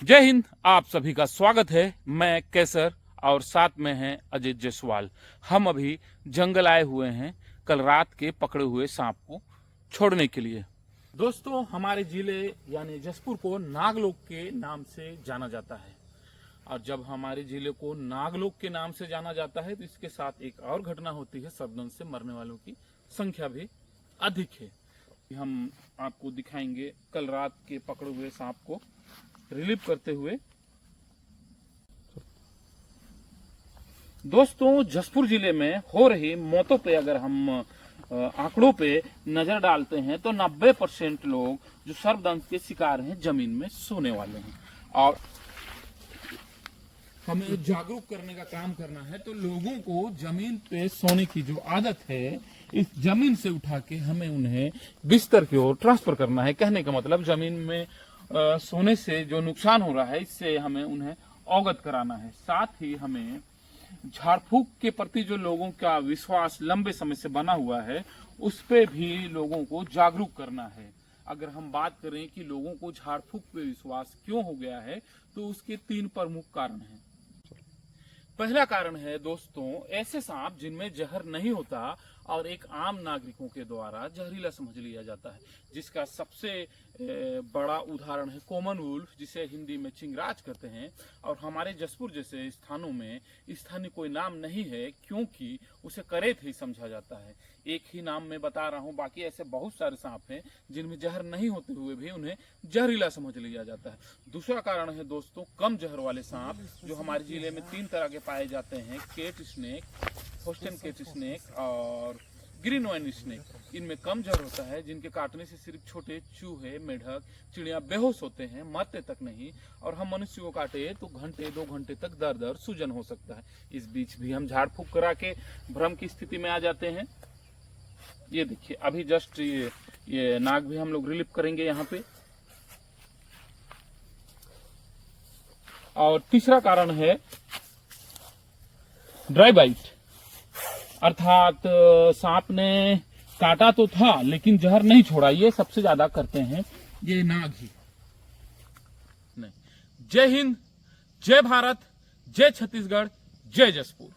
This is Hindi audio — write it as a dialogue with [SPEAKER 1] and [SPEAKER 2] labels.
[SPEAKER 1] जय हिंद। आप सभी का स्वागत है। मैं केसर और साथ में हैं अजीत जायसवाल। हम अभी जंगल आए हुए हैं कल रात के पकड़े हुए सांप को छोड़ने के लिए। दोस्तों, हमारे जिले यानी जसपुर को नागलोक के नाम से जाना जाता है और जब हमारे जिले को नागलोक के नाम से जाना जाता है तो इसके साथ एक और घटना होती है। सर्पदंश से मरने वालों की संख्या भी अधिक है। हम आपको दिखाएंगे कल रात के पकड़े हुए सांप को रिलीव करते हुए। दोस्तों, जसपुर जिले में हो रही मौतों पे अगर हम आंकड़ों पे नजर डालते हैं तो 90% लोग जो सर्पदंश के शिकार हैं जमीन में सोने वाले हैं और हमें जागरूक करने का काम करना है। तो लोगों को जमीन पे सोने की जो आदत है, इस जमीन से उठा के हमें उन्हें बिस्तर की ओर ट्रांसफर करना है। कहने का मतलब जमीन में सोने से जो नुकसान हो रहा है इससे हमें उन्हें अवगत कराना है। साथ ही हमें झाड़ फूक के प्रति जो लोगों का विश्वास लंबे समय से बना हुआ है उस पे भी लोगों को जागरूक करना है। अगर हम बात करें कि लोगों को झाड़ फूक पे विश्वास क्यों हो गया है तो उसके 3 प्रमुख कारण हैं। पहला कारण है दोस्तों, ऐसे सांप जिनमें जहर नहीं होता और एक आम नागरिकों के द्वारा जहरीला समझ लिया जाता है, जिसका सबसे बड़ा उदाहरण है कॉमन वुल्फ, जिसे हिंदी में चिंगराज कहते हैं। और हमारे जसपुर जैसे स्थानों में स्थानीय कोई नाम नहीं है क्योंकि उसे करेत ही समझा जाता है। एक ही नाम में बता रहा हूं, बाकी ऐसे बहुत सारे सांप हैं जिनमें जहर नहीं होते हुए भी उन्हें जहरीला समझ लिया जाता है। दूसरा कारण है दोस्तों कम जहर वाले सांप, जो हमारे जिले में 3 तरह के पाए जाते हैं: केट स्नेक, होस्टन केट स्नेक और ग्रीन वाइन स्नेक। इनमें कम जहर होता है, जिनके काटने से सिर्फ छोटे चूहे, मेढक, चिड़िया बेहोश होते हैं, मरते तक नहीं। और हम मनुष्य को काटे तो घंटे 2 घंटे तक दर्द और सूजन हो सकता है। इस बीच भी हम झाड़ फूक करा के भ्रम की स्थिति में आ जाते हैं। ये देखिए, अभी जस्ट ये नाग भी हम लोग रिलीव करेंगे यहाँ पे। और तीसरा कारण है ड्राई बाइट, अर्थात सांप ने काटा तो था लेकिन जहर नहीं छोड़ा। ये सबसे ज्यादा करते हैं ये नाग ही। नहीं। जय हिंद, जय भारत, जय छत्तीसगढ़, जय जसपुर।